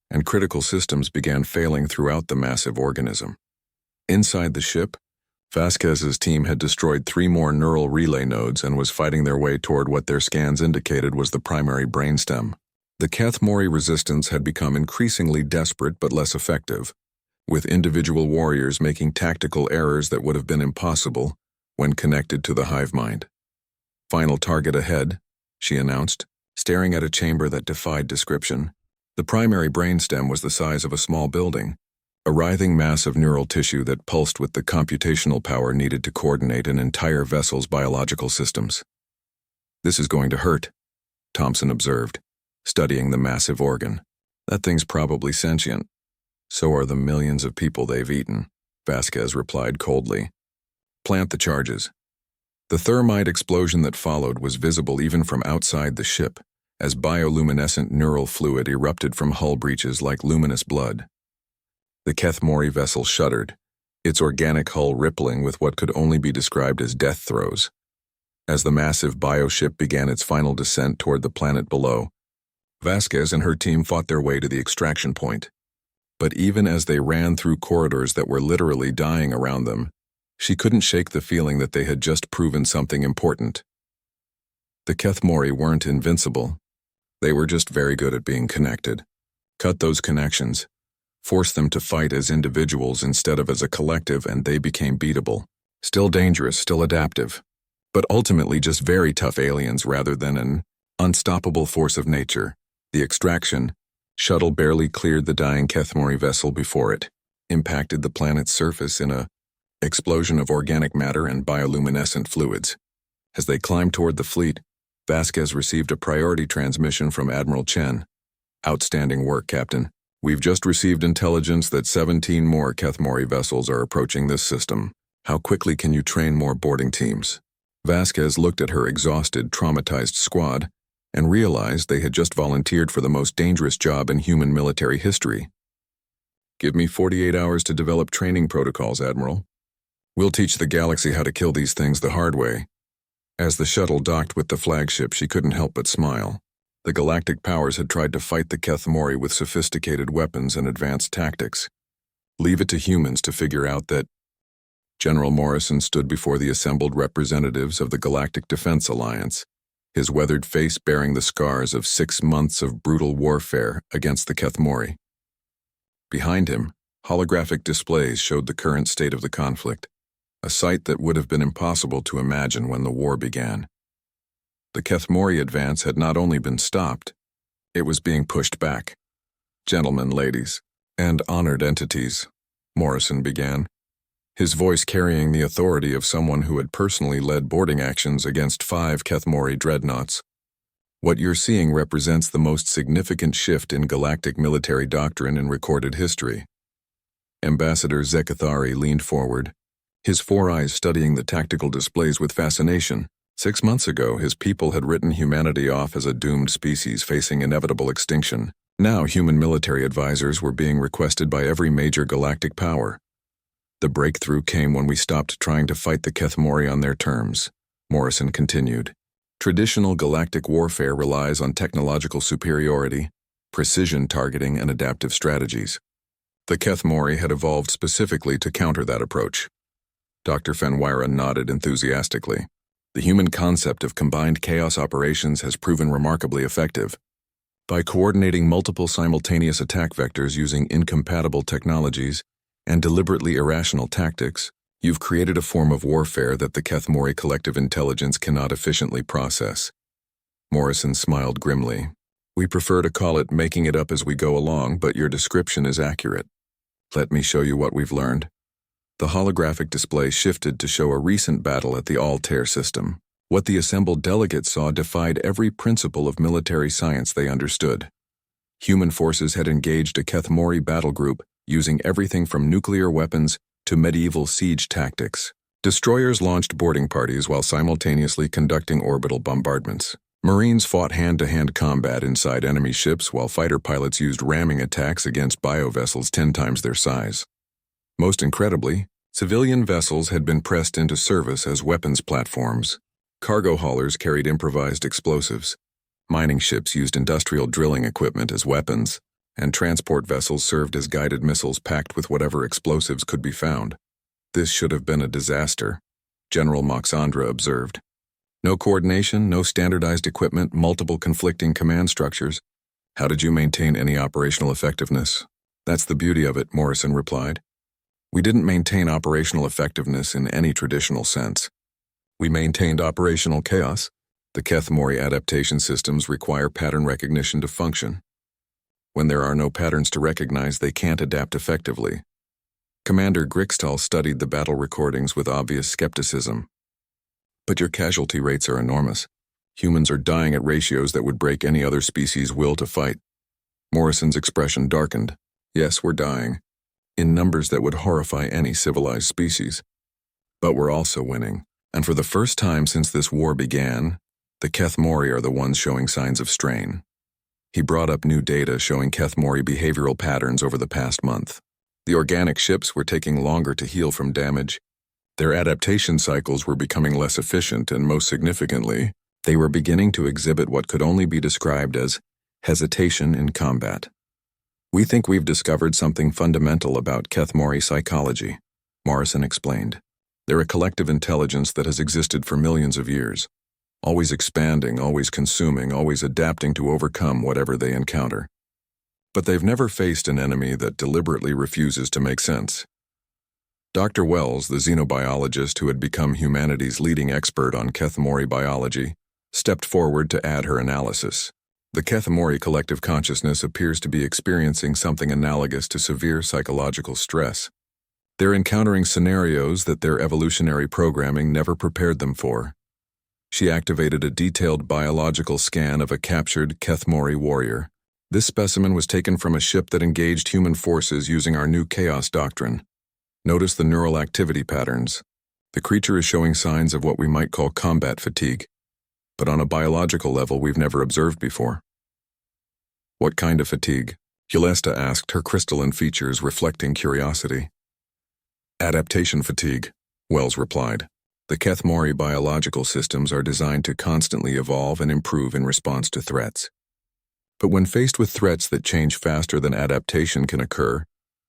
and critical systems began failing throughout the massive organism. Inside the ship, Vasquez's team had destroyed 3 more neural relay nodes and was fighting their way toward what their scans indicated was the primary brainstem. The Kethmori resistance had become increasingly desperate but less effective, with individual warriors making tactical errors that would have been impossible when connected to the hive mind. "Final target ahead," she announced, staring at a chamber that defied description. The primary brainstem was the size of a small building, a writhing mass of neural tissue that pulsed with the computational power needed to coordinate an entire vessel's biological systems. "This is going to hurt," Thompson observed, studying the massive organ. "That thing's probably sentient. So are the millions of people they've eaten," Vasquez replied coldly. "Plant the charges." The thermite explosion that followed was visible even from outside the ship, as bioluminescent neural fluid erupted from hull breaches like luminous blood. The Kethmori vessel shuddered, its organic hull rippling with what could only be described as death throes. As the massive bioship began its final descent toward the planet below, Vasquez and her team fought their way to the extraction point. But even as they ran through corridors that were literally dying around them, she couldn't shake the feeling that they had just proven something important. The Kethmori weren't invincible. They were just very good at being connected. Cut those connections, force them to fight as individuals instead of as a collective, and they became beatable. Still dangerous, still adaptive, but ultimately just very tough aliens rather than an unstoppable force of nature. The extraction shuttle barely cleared the dying Kethmori vessel before it impacted the planet's surface in a explosion of organic matter and bioluminescent fluids. As they climbed toward the fleet, Vasquez received a priority transmission from Admiral Chen. "Outstanding work, Captain. We've just received intelligence that 17 more Kethmori vessels are approaching this system. How quickly can you train more boarding teams?" Vasquez looked at her exhausted, traumatized squad and realized they had just volunteered for the most dangerous job in human military history. "Give me 48 hours to develop training protocols, Admiral. We'll teach the galaxy how to kill these things the hard way." As the shuttle docked with the flagship, she couldn't help but smile. The galactic powers had tried to fight the Kethmori with sophisticated weapons and advanced tactics. Leave it to humans to figure out that. General Morrison stood before the assembled representatives of the Galactic Defense Alliance, his weathered face bearing the scars of 6 months of brutal warfare against the Kethmori. Behind him, holographic displays showed the current state of the conflict, a sight that would have been impossible to imagine when the war began. The Kethmori advance had not only been stopped, it was being pushed back. "Gentlemen, ladies, and honored entities," Morrison began, his voice carrying the authority of someone who had personally led boarding actions against 5 Kethmori dreadnoughts. "What you're seeing represents the most significant shift in galactic military doctrine in recorded history." Ambassador Zekathari leaned forward, his 4 eyes studying the tactical displays with fascination. 6 months ago, his people had written humanity off as a doomed species facing inevitable extinction. Now human military advisors were being requested by every major galactic power. "The breakthrough came when we stopped trying to fight the Kethmori on their terms," Morrison continued. "Traditional galactic warfare relies on technological superiority, precision targeting, and adaptive strategies. The Kethmori had evolved specifically to counter that approach." Dr. Fenwyra nodded enthusiastically. "The human concept of combined chaos operations has proven remarkably effective. By coordinating multiple simultaneous attack vectors using incompatible technologies and deliberately irrational tactics, you've created a form of warfare that the Kethmori collective intelligence cannot efficiently process." Morrison smiled grimly. "We prefer to call it making it up as we go along, but your description is accurate. Let me show you what we've learned." The holographic display shifted to show a recent battle at the Altair system. What the assembled delegates saw defied every principle of military science they understood. Human forces had engaged a Kethmori battle group using everything from nuclear weapons to medieval siege tactics. Destroyers launched boarding parties while simultaneously conducting orbital bombardments. Marines fought hand-to-hand combat inside enemy ships while fighter pilots used ramming attacks against biovessels 10 times their size. Most incredibly, civilian vessels had been pressed into service as weapons platforms. Cargo haulers carried improvised explosives. Mining ships used industrial drilling equipment as weapons, and transport vessels served as guided missiles packed with whatever explosives could be found. "This should have been a disaster," General Moxandra observed. "No coordination, no standardized equipment, multiple conflicting command structures. How did you maintain any operational effectiveness?" "That's the beauty of it," Morrison replied. "We didn't maintain operational effectiveness in any traditional sense. We maintained operational chaos. The Kethmori adaptation systems require pattern recognition to function. When there are no patterns to recognize, they can't adapt effectively." Commander Grixtal studied the battle recordings with obvious skepticism. "But your casualty rates are enormous. Humans are dying at ratios that would break any other species' will to fight." Morrison's expression darkened. "Yes, we're dying, in numbers that would horrify any civilized species. But we're also winning, and for the first time since this war began, the Kethmori are the ones showing signs of strain." He brought up new data showing Kethmori behavioral patterns over the past month. The organic ships were taking longer to heal from damage. Their adaptation cycles were becoming less efficient, and most significantly, they were beginning to exhibit what could only be described as hesitation in combat. "We think we've discovered something fundamental about Kethmori psychology," Morrison explained. "They're a collective intelligence that has existed for millions of years, always expanding, always consuming, always adapting to overcome whatever they encounter. But they've never faced an enemy that deliberately refuses to make sense. Dr. Wells, the xenobiologist who had become humanity's leading expert on Kethmori biology, stepped forward to add her analysis. The Kethmori collective consciousness appears to be experiencing something analogous to severe psychological stress. They're encountering scenarios that their evolutionary programming never prepared them for. She activated a detailed biological scan of a captured Kethmori warrior. This specimen was taken from a ship that engaged human forces using our new chaos doctrine. Notice the neural activity patterns. The creature is showing signs of what we might call combat fatigue, but on a biological level we've never observed before. What kind of fatigue? Hulesta asked, her crystalline features reflecting curiosity. Adaptation fatigue, Wells replied. The Kethmori biological systems are designed to constantly evolve and improve in response to threats. But when faced with threats that change faster than adaptation can occur,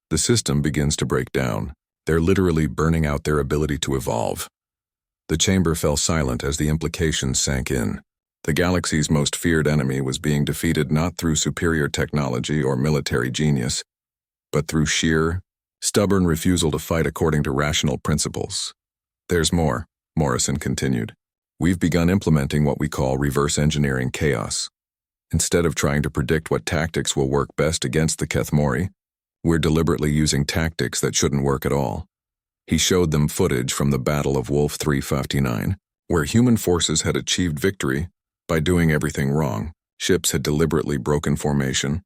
the system begins to break down. They're literally burning out their ability to evolve. The chamber fell silent as the implications sank in. The galaxy's most feared enemy was being defeated not through superior technology or military genius, but through sheer, stubborn refusal to fight according to rational principles. There's more, Morrison continued. We've begun implementing what we call reverse engineering chaos. Instead of trying to predict what tactics will work best against the Kethmori, we're deliberately using tactics that shouldn't work at all. He showed them footage from the Battle of Wolf 359, where human forces had achieved victory by doing everything wrong. Ships had deliberately broken formation,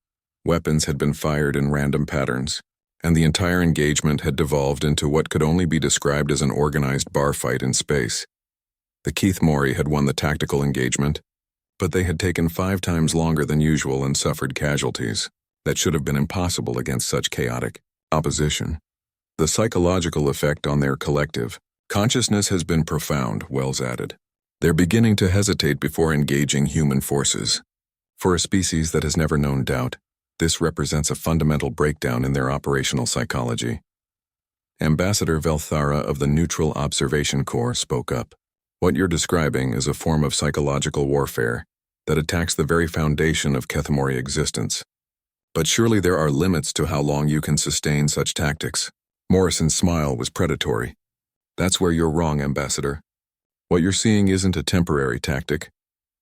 weapons had been fired in random patterns, and the entire engagement had devolved into what could only be described as an organized bar fight in space. The Kethmori had won the tactical engagement, but they had taken 5 times longer than usual and suffered casualties that should have been impossible against such chaotic opposition. The psychological effect on their collective consciousness has been profound, Wells added. They're beginning to hesitate before engaging human forces. For a species that has never known doubt, this represents a fundamental breakdown in their operational psychology. Ambassador Velthara of the Neutral Observation Corps spoke up. What you're describing is a form of psychological warfare that attacks the very foundation of Kethmori existence. But surely there are limits to how long you can sustain such tactics. Morrison's smile was predatory. That's where you're wrong, Ambassador. What you're seeing isn't a temporary tactic.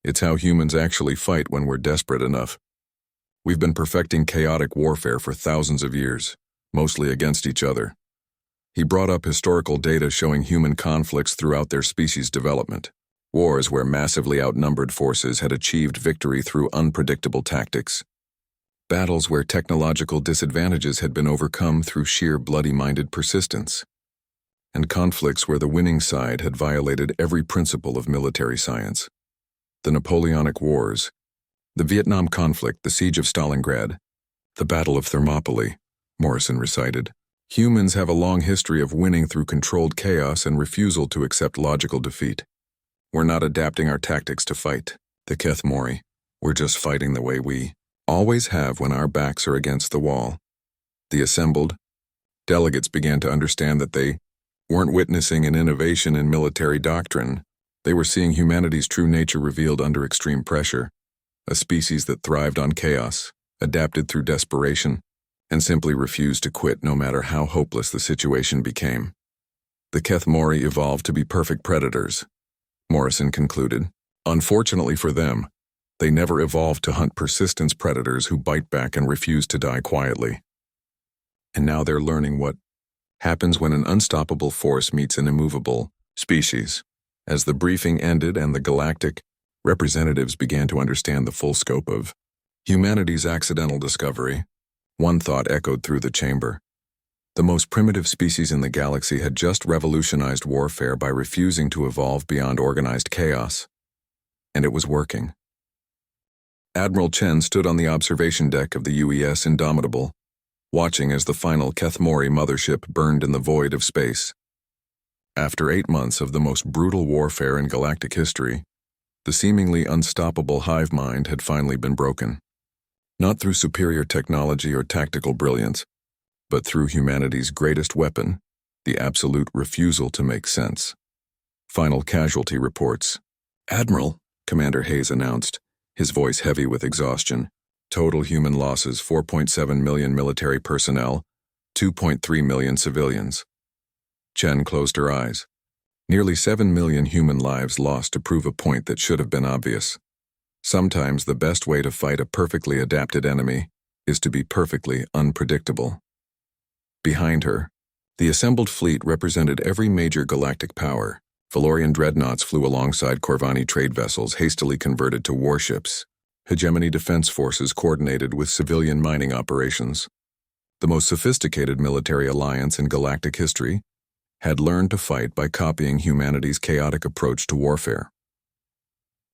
It's how humans actually fight when we're desperate enough. We've been perfecting chaotic warfare for thousands of years, mostly against each other. He brought up historical data showing human conflicts throughout their species' development. Wars where massively outnumbered forces had achieved victory through unpredictable tactics. Battles where technological disadvantages had been overcome through sheer bloody-minded persistence. And conflicts where the winning side had violated every principle of military science. The Napoleonic Wars, the Vietnam conflict, the Siege of Stalingrad, the Battle of Thermopylae, Morrison recited. Humans have a long history of winning through controlled chaos and refusal to accept logical defeat. We're not adapting our tactics to fight the Kethmori. We're just fighting the way we always have when our backs are against the wall. The assembled delegates began to understand that they weren't witnessing an innovation in military doctrine. They were seeing humanity's true nature revealed under extreme pressure, a species that thrived on chaos, adapted through desperation, and simply refused to quit no matter how hopeless the situation became. The Kethmori evolved to be perfect predators, Morrison concluded. Unfortunately for them, they never evolved to hunt persistence predators who bite back and refuse to die quietly. And now they're learning what happens when an unstoppable force meets an immovable species. As the briefing ended and the galactic representatives began to understand the full scope of humanity's accidental discovery, one thought echoed through the chamber. The most primitive species in the galaxy had just revolutionized warfare by refusing to evolve beyond organized chaos. And it was working. Admiral Chen stood on the observation deck of the UES Indomitable, watching as the final Kethmori mothership burned in the void of space. After 8 months of the most brutal warfare in galactic history, the seemingly unstoppable hive mind had finally been broken. Not through superior technology or tactical brilliance, but through humanity's greatest weapon, the absolute refusal to make sense. Final casualty reports. Admiral, Commander Hayes announced, his voice heavy with exhaustion. Total human losses: 4.7 million military personnel, 2.3 million civilians. Chen closed her eyes. Nearly 7 million human lives lost to prove a point that should have been obvious. Sometimes the best way to fight a perfectly adapted enemy is to be perfectly unpredictable. Behind her, the assembled fleet represented every major galactic power. Valorian dreadnoughts flew alongside Corvani trade vessels hastily converted to warships. Hegemony defense forces coordinated with civilian mining operations. The most sophisticated military alliance in galactic history had learned to fight by copying humanity's chaotic approach to warfare.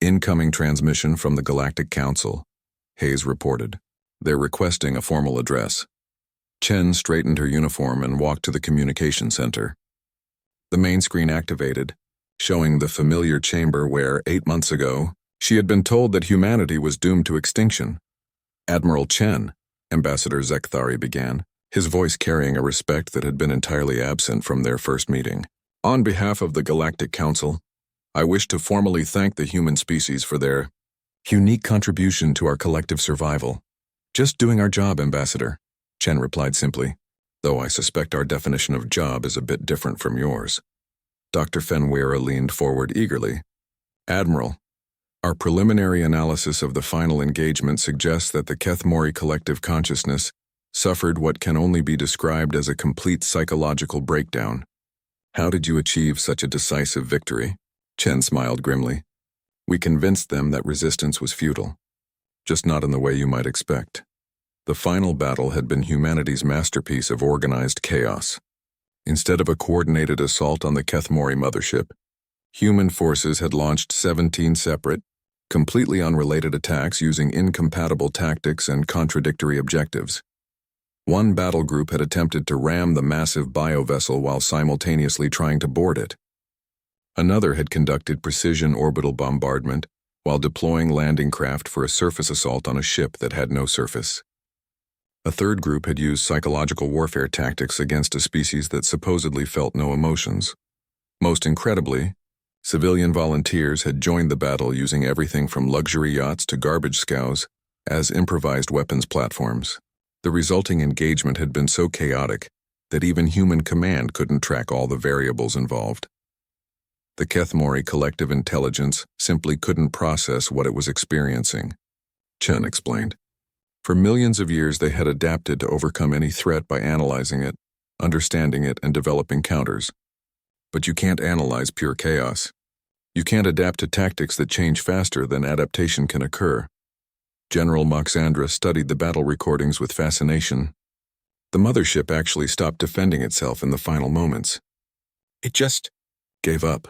Incoming transmission from the Galactic Council, Hayes reported. They're requesting a formal address. Chen straightened her uniform and walked to the communication center. The main screen activated, showing the familiar chamber where, 8 months ago, she had been told that humanity was doomed to extinction. Admiral Chen, Ambassador Zekthari began, his voice carrying a respect that had been entirely absent from their first meeting. On behalf of the Galactic Council, I wish to formally thank the human species for their unique contribution to our collective survival. Just doing our job, Ambassador, Chen replied simply, though I suspect our definition of job is a bit different from yours. Dr. Fenweira leaned forward eagerly. Admiral, our preliminary analysis of the final engagement suggests that the Kethmori collective consciousness suffered what can only be described as a complete psychological breakdown. How did you achieve such a decisive victory? Chen smiled grimly. We convinced them that resistance was futile, just not in the way you might expect. The final battle had been humanity's masterpiece of organized chaos. Instead of a coordinated assault on the Kethmori mothership, human forces had launched 17 separate, completely unrelated attacks using incompatible tactics and contradictory objectives. One battle group had attempted to ram the massive biovessel while simultaneously trying to board it. Another had conducted precision orbital bombardment while deploying landing craft for a surface assault on a ship that had no surface. A third group had used psychological warfare tactics against a species that supposedly felt no emotions. Most incredibly, civilian volunteers had joined the battle using everything from luxury yachts to garbage scows as improvised weapons platforms. The resulting engagement had been so chaotic that even human command couldn't track all the variables involved. The Kethmori collective intelligence simply couldn't process what it was experiencing, Chen explained. For millions of years they had adapted to overcome any threat by analyzing it, understanding it, and developing counters. But you can't analyze pure chaos. You can't adapt to tactics that change faster than adaptation can occur. General Moxandra studied the battle recordings with fascination. The mothership actually stopped defending itself in the final moments. It just gave up.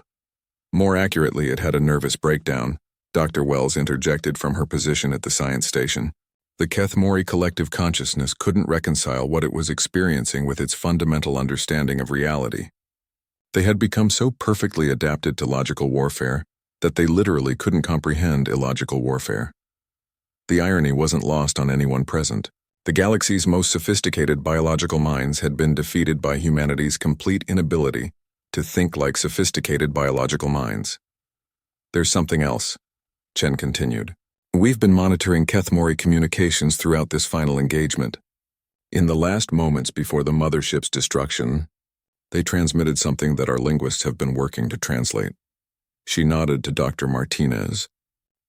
More accurately, it had a nervous breakdown, Dr. Wells interjected from her position at the science station. The Kethmori collective consciousness couldn't reconcile what it was experiencing with its fundamental understanding of reality. They had become so perfectly adapted to logical warfare that they literally couldn't comprehend illogical warfare. The irony wasn't lost on anyone present. The galaxy's most sophisticated biological minds had been defeated by humanity's complete inability to think like sophisticated biological minds. There's something else, Chen continued. We've been monitoring Kethmori communications throughout this final engagement. In the last moments before the mothership's destruction, they transmitted something that our linguists have been working to translate. She nodded to Dr. Martinez,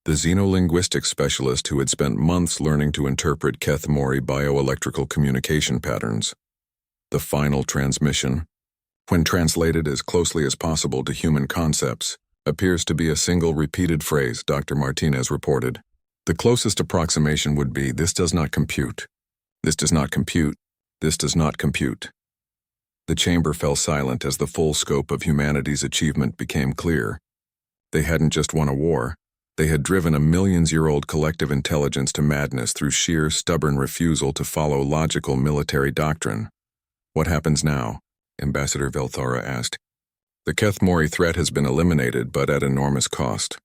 the xenolinguistics specialist who had spent months learning to interpret Kethmori bioelectrical communication patterns. The final transmission, when translated as closely as possible to human concepts, appears to be a single repeated phrase, Dr. Martinez reported. The closest approximation would be, "This does not compute. This does not compute. This does not compute." The chamber fell silent as the full scope of humanity's achievement became clear. They hadn't just won a war. They had driven a millions-year-old collective intelligence to madness through sheer, stubborn refusal to follow logical military doctrine. What happens now? Ambassador Velthara asked. The Kethmori threat has been eliminated, but at enormous cost.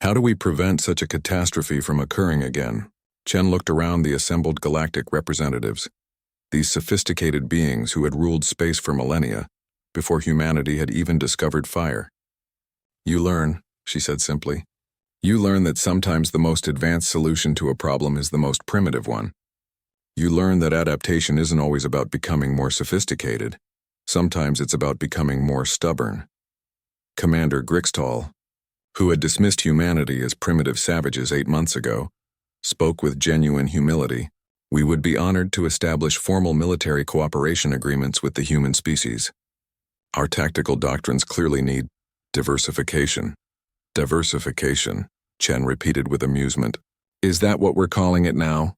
How do we prevent such a catastrophe from occurring again? Chen looked around the assembled galactic representatives, these sophisticated beings who had ruled space for millennia, before humanity had even discovered fire. You learn, she said simply. You learn that sometimes the most advanced solution to a problem is the most primitive one. You learn that adaptation isn't always about becoming more sophisticated. Sometimes it's about becoming more stubborn. Commander Grixtall, who had dismissed humanity as primitive savages 8 months ago, spoke with genuine humility. We would be honored to establish formal military cooperation agreements with the human species. Our tactical doctrines clearly need diversification. Diversification, Chen repeated with amusement. Is that what we're calling it now?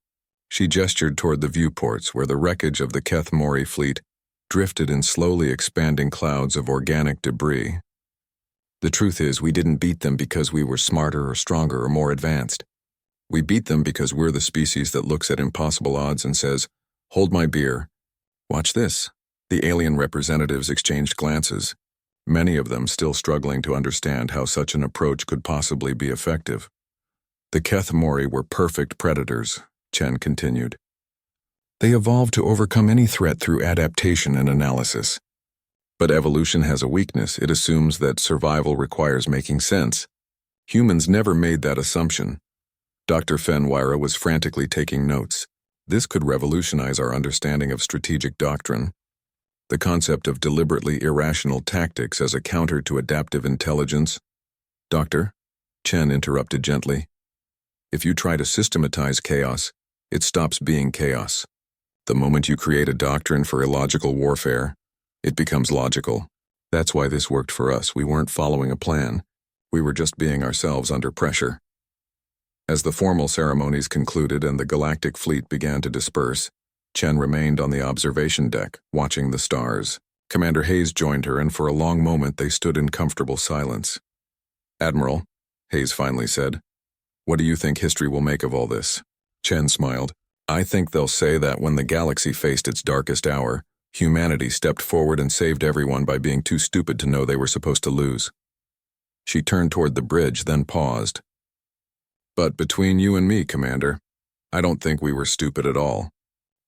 She gestured toward the viewports where the wreckage of the Keth Mori fleet drifted in slowly expanding clouds of organic debris. The truth is, we didn't beat them because we were smarter or stronger or more advanced. We beat them because we're the species that looks at impossible odds and says, "Hold my beer. Watch this." The alien representatives exchanged glances, many of them still struggling to understand how such an approach could possibly be effective. The Keth Mori were perfect predators, Chen continued. They evolved to overcome any threat through adaptation and analysis. But evolution has a weakness. It assumes that survival requires making sense. Humans never made that assumption. Dr. Fenwira was frantically taking notes. This could revolutionize our understanding of strategic doctrine. The concept of deliberately irrational tactics as a counter to adaptive intelligence. Doctor, Chen interrupted gently. If you try to systematize chaos, it stops being chaos. The moment you create a doctrine for illogical warfare, it becomes logical. That's why this worked for us. We weren't following a plan. We were just being ourselves under pressure. As the formal ceremonies concluded and the galactic fleet began to disperse, Chen remained on the observation deck, watching the stars. Commander Hayes joined her, and for a long moment they stood in comfortable silence. "Admiral," Hayes finally said, "what do you think history will make of all this?" Chen smiled. "I think they'll say that when the galaxy faced its darkest hour, humanity stepped forward and saved everyone by being too stupid to know they were supposed to lose." She turned toward the bridge, then paused. "But between you and me, Commander, I don't think we were stupid at all.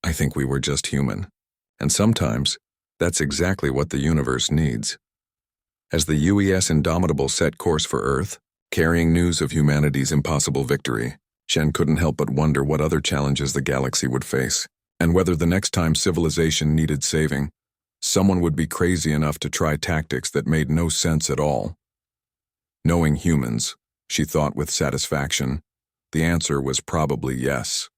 I think we were just human. And sometimes, that's exactly what the universe needs." As the UES Indomitable set course for Earth, carrying news of humanity's impossible victory, Chen couldn't help but wonder what other challenges the galaxy would face, and whether the next time civilization needed saving, someone would be crazy enough to try tactics that made no sense at all. Knowing humans, she thought with satisfaction, the answer was probably yes.